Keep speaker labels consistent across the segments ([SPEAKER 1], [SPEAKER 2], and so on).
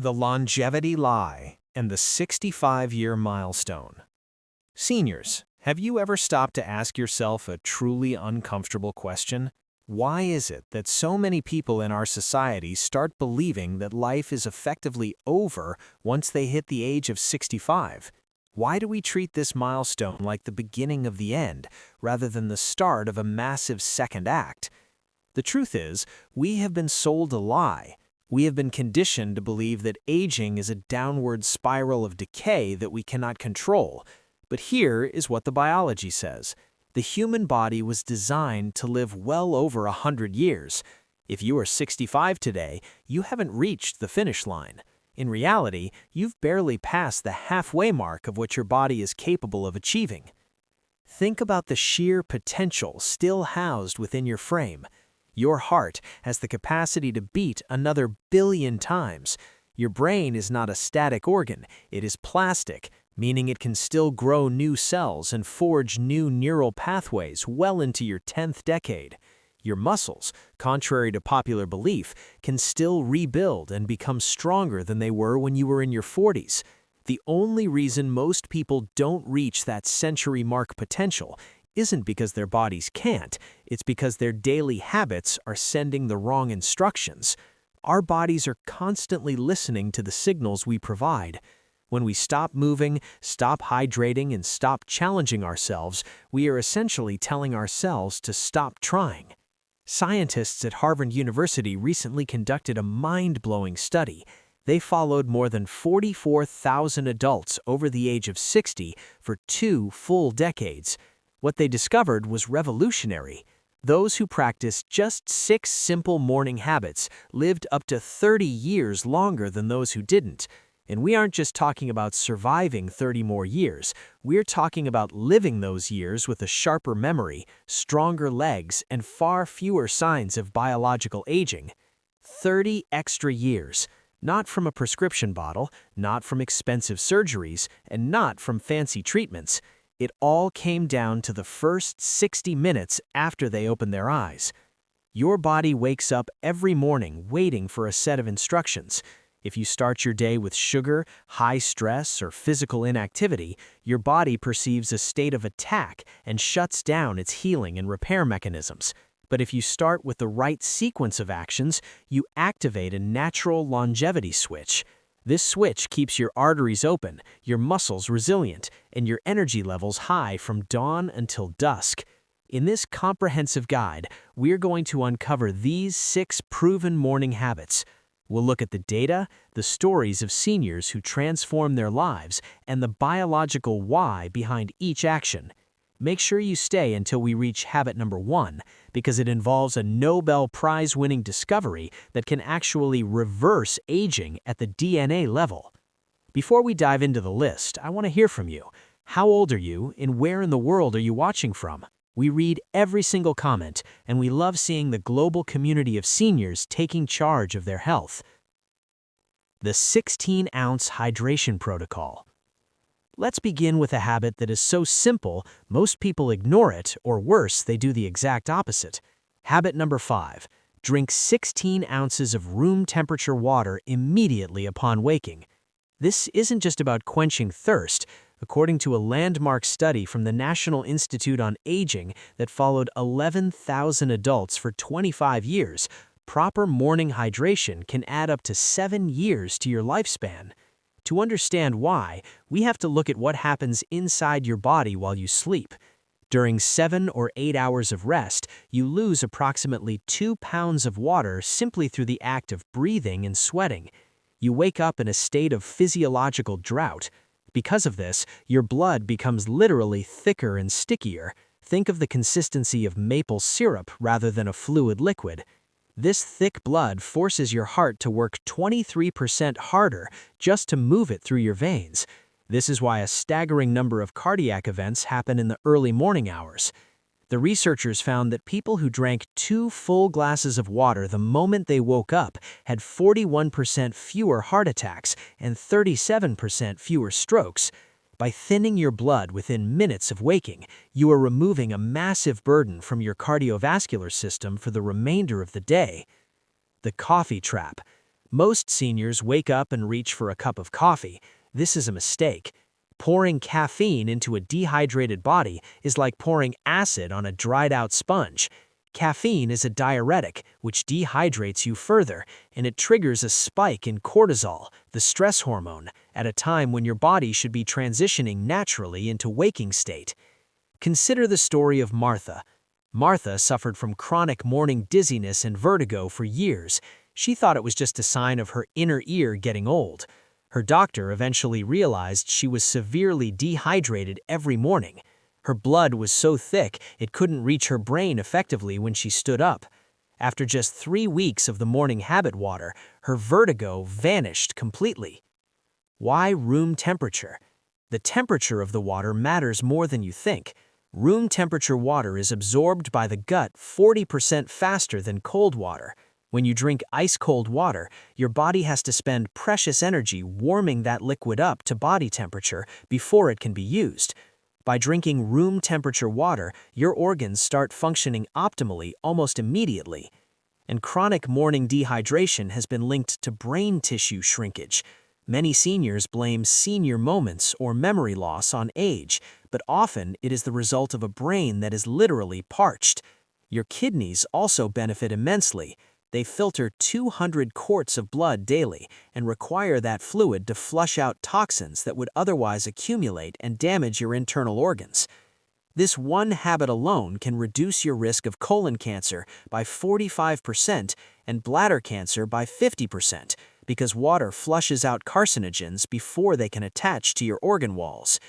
[SPEAKER 1] The longevity lie and the 65-year milestone. Seniors, have you ever stopped to ask yourself a truly uncomfortable question? Why is it that so many people in our society start believing that life is effectively over once they hit the age of 65? Why do we treat this milestone like the beginning of the end, rather than the start of a massive second act? The truth is, we have been sold a lie. We have been conditioned to believe that aging is a downward spiral of decay that we cannot control. But here is what the biology says. The human body was designed to live well over 100 years. If you are 65 today, you haven't reached the finish line. In reality, you've barely passed the halfway mark of what your body is capable of achieving. Think about the sheer potential still housed within your frame. Your heart has the capacity to beat another billion times. Your brain is not a static organ, it is plastic, meaning it can still grow new cells and forge new neural pathways well into your 10th decade. Your muscles, contrary to popular belief, can still rebuild and become stronger than they were when you were in your 40s. The only reason most people don't reach that century mark potential isn't because their bodies can't, it's because their daily habits are sending the wrong instructions. Our bodies are constantly listening to the signals we provide. When we stop moving, stop hydrating, and stop challenging ourselves, we are essentially telling ourselves to stop trying. Scientists at Harvard University recently conducted a mind-blowing study. They followed more than 44,000 adults over the age of 60 for 2 full decades. What they discovered was revolutionary. Those who practiced just 6 simple morning habits lived up to 30 years longer than those who didn't. And we aren't just talking about surviving 30 more years. We're talking about living those years with a sharper memory, stronger legs, and far fewer signs of biological aging. 30 extra years. Not from a prescription bottle, not from expensive surgeries, and not from fancy treatments. It all came down to the first 60 minutes after they opened their eyes. Your body wakes up every morning waiting for a set of instructions. If you start your day with sugar, high stress, or physical inactivity, your body perceives a state of attack and shuts down its healing and repair mechanisms. But if you start with the right sequence of actions, you activate a natural longevity switch. This switch keeps your arteries open, your muscles resilient, and your energy levels high from dawn until dusk. In this comprehensive guide, we're going to uncover these 6 proven morning habits. We'll look at the data, the stories of seniors who transform their lives, and the biological why behind each action. Make sure you stay until we reach habit number 1, because it involves a Nobel Prize-winning discovery that can actually reverse aging at the DNA level. Before we dive into the list, I want to hear from you. How old are you, and where in the world are you watching from? We read every single comment, and we love seeing the global community of seniors taking charge of their health. The 16-ounce hydration protocol. Let's begin with a habit that is so simple, most people ignore it, or worse, they do the exact opposite. Habit number 5. Drink 16 ounces of room temperature water immediately upon waking. This isn't just about quenching thirst. According to a landmark study from the National Institute on Aging that followed 11,000 adults for 25 years, proper morning hydration can add up to 7 years to your lifespan. To understand why, we have to look at what happens inside your body while you sleep. During 7 or 8 hours of rest, you lose approximately 2 pounds of water simply through the act of breathing and sweating. You wake up in a state of physiological drought. Because of this, your blood becomes literally thicker and stickier. Think of the consistency of maple syrup rather than a fluid liquid. This thick blood forces your heart to work 23% harder just to move it through your veins. This is why a staggering number of cardiac events happen in the early morning hours. The researchers found that people who drank 2 full glasses of water the moment they woke up had 41% fewer heart attacks and 37% fewer strokes. By thinning your blood within minutes of waking, you are removing a massive burden from your cardiovascular system for the remainder of the day. The coffee trap. Most seniors wake up and reach for a cup of coffee. This is a mistake. Pouring caffeine into a dehydrated body is like pouring acid on a dried-out sponge. Caffeine is a diuretic, which dehydrates you further, and it triggers a spike in cortisol, the stress hormone, at a time when your body should be transitioning naturally into waking state. Consider the story of Martha. Martha suffered from chronic morning dizziness and vertigo for years. She thought it was just a sign of her inner ear getting old. Her doctor eventually realized she was severely dehydrated every morning. Her blood was so thick it couldn't reach her brain effectively when she stood up. After just 3 weeks of the morning habit water, her vertigo vanished completely. Why room temperature? The temperature of the water matters more than you think. Room temperature water is absorbed by the gut 40% faster than cold water. When you drink ice-cold water, your body has to spend precious energy warming that liquid up to body temperature before it can be used. By drinking room temperature water, your organs start functioning optimally almost immediately. And chronic morning dehydration has been linked to brain tissue shrinkage. Many seniors blame senior moments or memory loss on age, but often it is the result of a brain that is literally parched. Your kidneys also benefit immensely. They filter 200 quarts of blood daily and require that fluid to flush out toxins that would otherwise accumulate and damage your internal organs. This one habit alone can reduce your risk of colon cancer by 45% and bladder cancer by 50%, because water flushes out carcinogens before they can attach to your organ walls.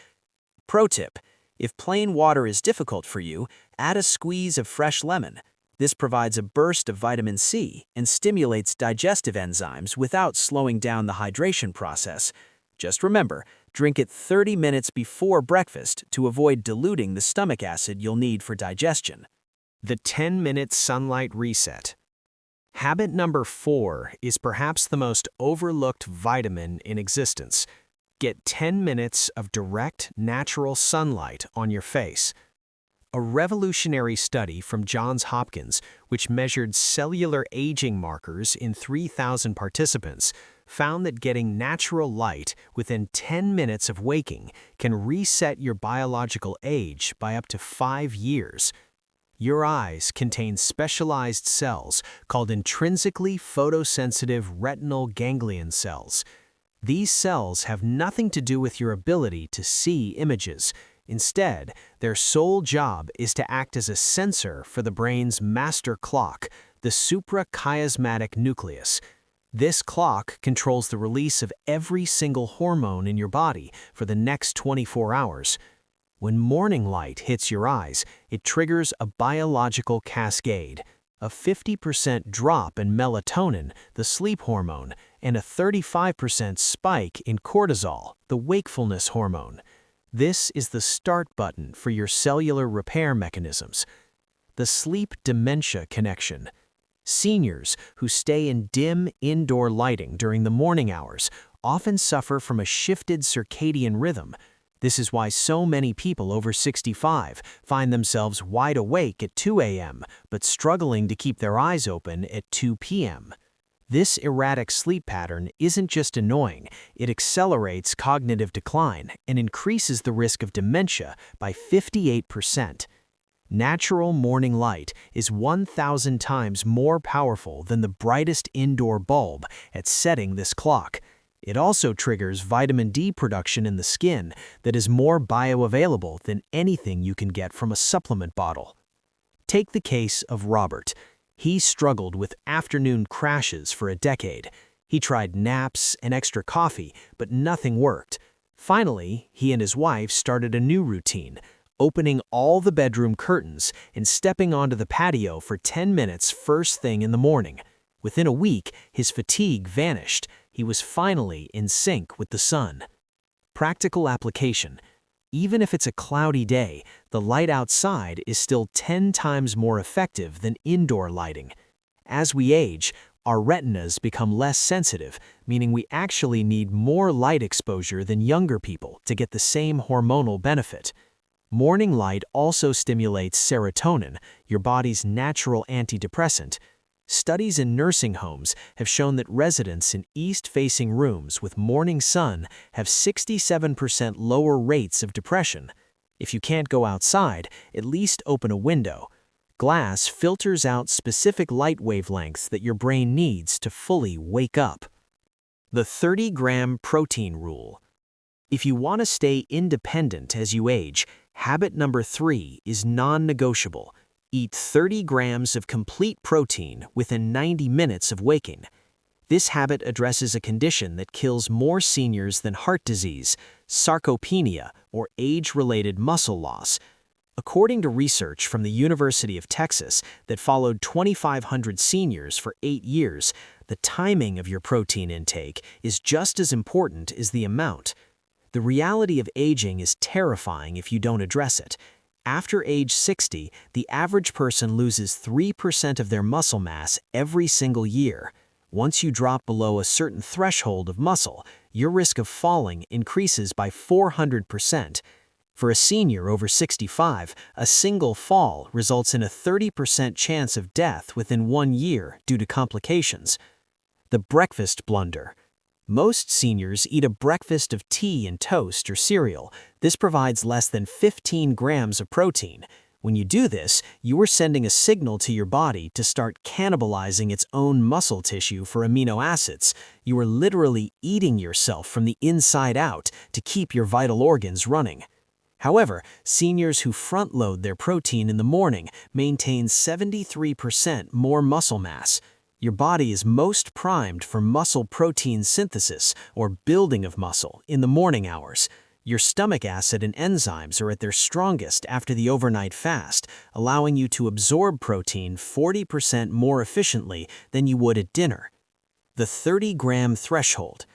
[SPEAKER 1] Pro tip: if plain water is difficult for you, add a squeeze of fresh lemon. This provides a burst of vitamin C and stimulates digestive enzymes without slowing down the hydration process. Just remember, drink it 30 minutes before breakfast to avoid diluting the stomach acid you'll need for digestion. The 10-minute sunlight reset. Habit number 4 is perhaps the most overlooked vitamin in existence. Get 10 minutes of direct, natural sunlight on your face. A revolutionary study from Johns Hopkins, which measured cellular aging markers in 3,000 participants, found that getting natural light within 10 minutes of waking can reset your biological age by up to 5 years. Your eyes contain specialized cells called intrinsically photosensitive retinal ganglion cells. These cells have nothing to do with your ability to see images. Instead, their sole job is to act as a sensor for the brain's master clock, the suprachiasmatic nucleus. This clock controls the release of every single hormone in your body for the next 24 hours. When morning light hits your eyes, it triggers a biological cascade, a 50% drop in melatonin, the sleep hormone, and a 35% spike in cortisol, the wakefulness hormone. This is the start button for your cellular repair mechanisms. The sleep-dementia connection. Seniors who stay in dim indoor lighting during the morning hours often suffer from a shifted circadian rhythm. This is why so many people over 65 find themselves wide awake at 2 a.m. but struggling to keep their eyes open at 2 p.m. This erratic sleep pattern isn't just annoying, it accelerates cognitive decline and increases the risk of dementia by 58%. Natural morning light is 1,000 times more powerful than the brightest indoor bulb at setting this clock. It also triggers vitamin D production in the skin that is more bioavailable than anything you can get from a supplement bottle. Take the case of Robert. He struggled with afternoon crashes for a decade. He tried naps and extra coffee, but nothing worked. Finally, he and his wife started a new routine, opening all the bedroom curtains and stepping onto the patio for 10 minutes first thing in the morning. Within a week, his fatigue vanished. He was finally in sync with the sun. Practical application. Even if it's a cloudy day, the light outside is still 10 times more effective than indoor lighting. As we age, our retinas become less sensitive, meaning we actually need more light exposure than younger people to get the same hormonal benefit. Morning light also stimulates serotonin, your body's natural antidepressant. Studies in nursing homes have shown that residents in east-facing rooms with morning sun have 67% lower rates of depression. If you can't go outside, at least open a window. Glass filters out specific light wavelengths that your brain needs to fully wake up. The 30-gram protein rule. If you want to stay independent as you age, habit number 3 is non-negotiable. Eat 30 grams of complete protein within 90 minutes of waking. This habit addresses a condition that kills more seniors than heart disease, sarcopenia, or age-related muscle loss. According to research from the University of Texas that followed 2,500 seniors for 8 years, the timing of your protein intake is just as important as the amount. The reality of aging is terrifying if you don't address it. After age 60, the average person loses 3% of their muscle mass every single year. Once you drop below a certain threshold of muscle, your risk of falling increases by 400%. For a senior over 65, a single fall results in a 30% chance of death within 1 year due to complications. The breakfast blunder. Most seniors eat a breakfast of tea and toast or cereal. This provides less than 15 grams of protein. When you do this, you are sending a signal to your body to start cannibalizing its own muscle tissue for amino acids. You are literally eating yourself from the inside out to keep your vital organs running. However, seniors who front-load their protein in the morning maintain 73% more muscle mass. Your body is most primed for muscle protein synthesis, or building of muscle, in the morning hours. Your stomach acid and enzymes are at their strongest after the overnight fast, allowing you to absorb protein 40% more efficiently than you would at dinner. The 30-gram threshold.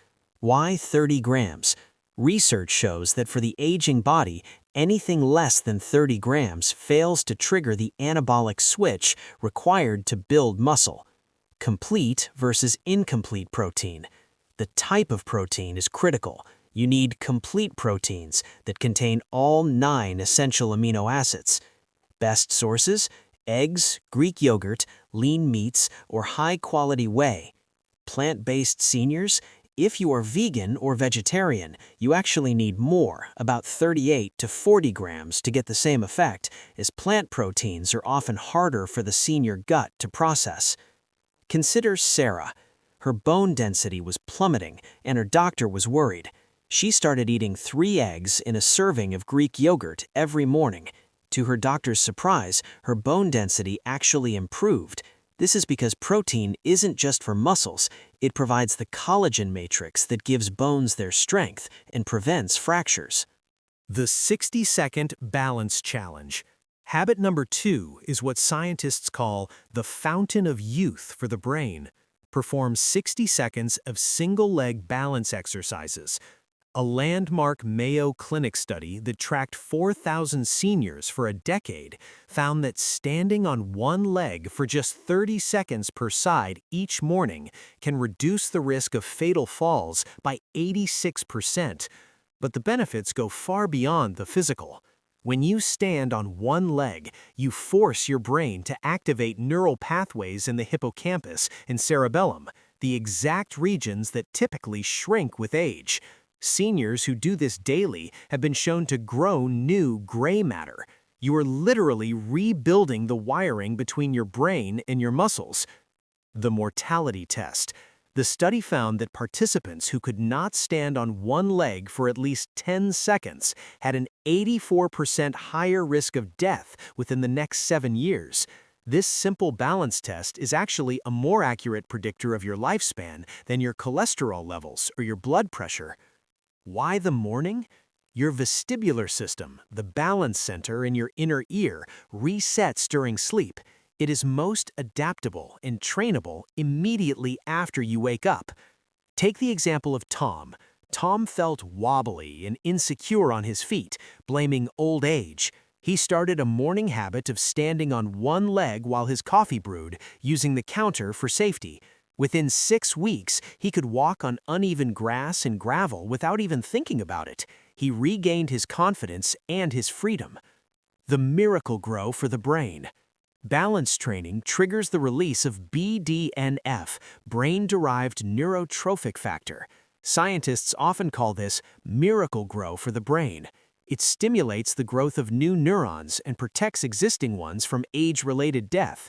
[SPEAKER 1] Why 30 grams? Research shows that for the aging body, anything less than 30 grams fails to trigger the anabolic switch required to build muscle. Complete versus incomplete protein. The type of protein is critical. You need complete proteins that contain all 9 essential amino acids. Best sources: eggs, Greek yogurt, lean meats, or high-quality whey. Plant-based seniors: if you are vegan or vegetarian, you actually need more, about 38 to 40 grams to get the same effect, as plant proteins are often harder for the senior gut to process. Consider Sarah. Her bone density was plummeting, and her doctor was worried. She started eating 3 eggs in a serving of Greek yogurt every morning. To her doctor's surprise, her bone density actually improved. This is because protein isn't just for muscles, it provides the collagen matrix that gives bones their strength and prevents fractures. The 60-second balance challenge. Habit number 2 is what scientists call the fountain of youth for the brain. Perform 60 seconds of single-leg balance exercises. A landmark Mayo Clinic study that tracked 4,000 seniors for a decade found that standing on one leg for just 30 seconds per side each morning can reduce the risk of fatal falls by 86%. But the benefits go far beyond the physical. When you stand on one leg, you force your brain to activate neural pathways in the hippocampus and cerebellum, the exact regions that typically shrink with age. Seniors who do this daily have been shown to grow new gray matter. You are literally rebuilding the wiring between your brain and your muscles. The mortality test. The study found that participants who could not stand on one leg for at least 10 seconds had an 84% higher risk of death within the next 7 years. This simple balance test is actually a more accurate predictor of your lifespan than your cholesterol levels or your blood pressure. Why the morning? Your vestibular system, the balance center in your inner ear, resets during sleep. It is most adaptable and trainable immediately after you wake up. Take the example of Tom. Tom felt wobbly and insecure on his feet, blaming old age. He started a morning habit of standing on one leg while his coffee brewed, using the counter for safety. Within 6 weeks, he could walk on uneven grass and gravel without even thinking about it. He regained his confidence and his freedom. The miracle grow for the brain. Balance training triggers the release of BDNF, brain-derived neurotrophic factor. Scientists often call this miracle grow for the brain. It stimulates the growth of new neurons and protects existing ones from age-related death.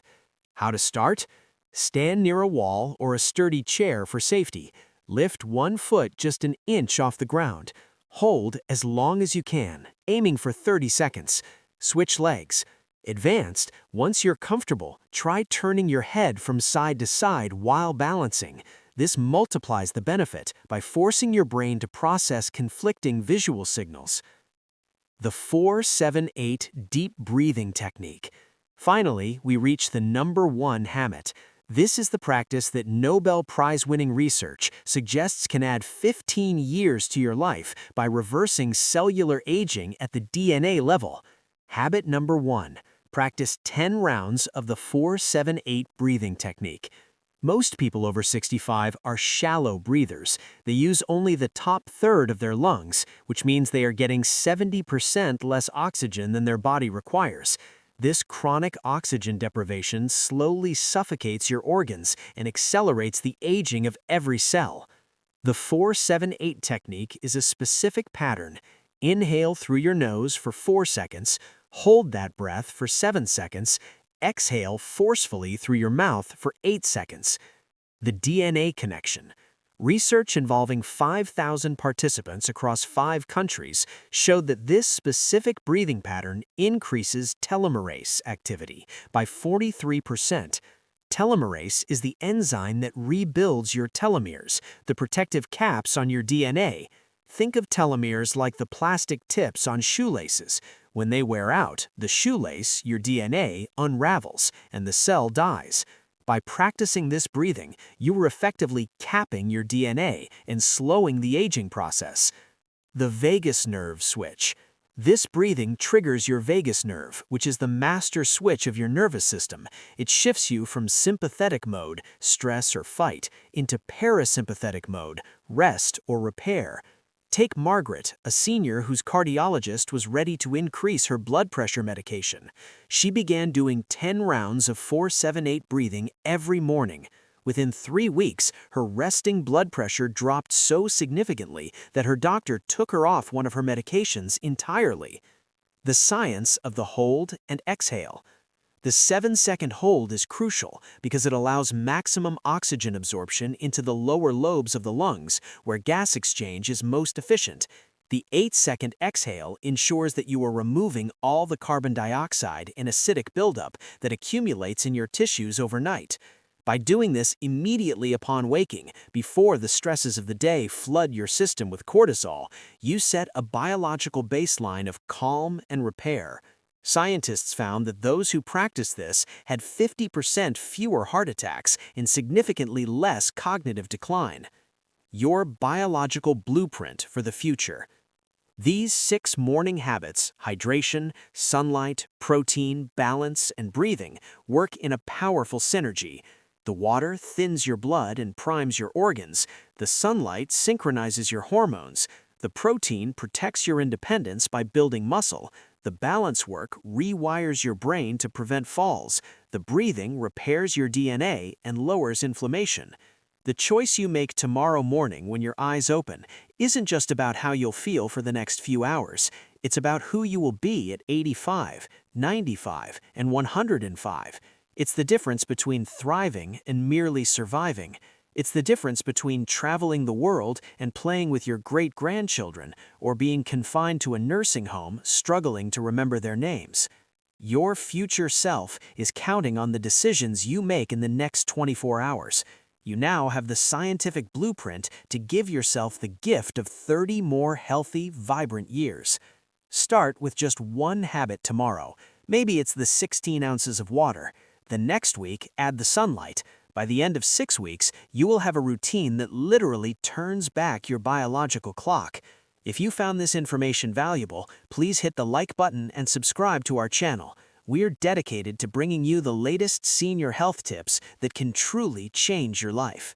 [SPEAKER 1] How to start? Stand near a wall or a sturdy chair for safety. Lift one foot just an inch off the ground. Hold as long as you can, aiming for 30 seconds. Switch legs. Advanced, once you're comfortable, try turning your head from side to side while balancing. This multiplies the benefit by forcing your brain to process conflicting visual signals. The 4-7-8 deep breathing technique. Finally, we reach the number one habit. This is the practice that Nobel Prize-winning research suggests can add 15 years to your life by reversing cellular aging at the DNA level. Habit number 1. Practice 10 rounds of the 4-7-8 breathing technique. Most people over 65 are shallow breathers. They use only the top third of their lungs, which means they are getting 70% less oxygen than their body requires. This chronic oxygen deprivation slowly suffocates your organs and accelerates the aging of every cell. The 4-7-8 technique is a specific pattern. Inhale through your nose for 4 seconds, hold that breath for 7 seconds, exhale forcefully through your mouth for 8 seconds. The DNA connection. Research involving 5,000 participants across 5 countries showed that this specific breathing pattern increases telomerase activity by 43%. Telomerase is the enzyme that rebuilds your telomeres, the protective caps on your DNA. Think of telomeres like the plastic tips on shoelaces. When they wear out, the shoelace, your DNA, unravels and the cell dies. By practicing this breathing, you are effectively capping your DNA and slowing the aging process. The vagus nerve switch. This breathing triggers your vagus nerve, which is the master switch of your nervous system. It shifts you from sympathetic mode, stress or fight, into parasympathetic mode, rest or repair. Take Margaret, a senior whose cardiologist was ready to increase her blood pressure medication. She began doing 10 rounds of 4-7-8 breathing every morning. Within 3 weeks, her resting blood pressure dropped so significantly that her doctor took her off one of her medications entirely. The science of the hold and exhale. The 7-second hold is crucial because it allows maximum oxygen absorption into the lower lobes of the lungs, where gas exchange is most efficient. The 8-second exhale ensures that you are removing all the carbon dioxide and acidic buildup that accumulates in your tissues overnight. By doing this immediately upon waking, before the stresses of the day flood your system with cortisol, you set a biological baseline of calm and repair. Scientists found that those who practiced this had 50% fewer heart attacks and significantly less cognitive decline. Your biological blueprint for the future. These 6 morning habits, hydration, sunlight, protein, balance, and breathing, work in a powerful synergy. The water thins your blood and primes your organs. The sunlight synchronizes your hormones. The protein protects your independence by building muscle. The balance work rewires your brain to prevent falls. The breathing repairs your DNA and lowers inflammation. The choice you make tomorrow morning when your eyes open isn't just about how you'll feel for the next few hours. It's about who you will be at 85, 95, and 105. It's the difference between thriving and merely surviving. It's the difference between traveling the world and playing with your great-grandchildren or being confined to a nursing home struggling to remember their names. Your future self is counting on the decisions you make in the next 24 hours. You now have the scientific blueprint to give yourself the gift of 30 more healthy, vibrant years. Start with just one habit tomorrow. Maybe it's the 16 ounces of water. The next week, add the sunlight. By the end of 6 weeks, you will have a routine that literally turns back your biological clock. If you found this information valuable, please hit the like button and subscribe to our channel. We're dedicated to bringing you the latest senior health tips that can truly change your life.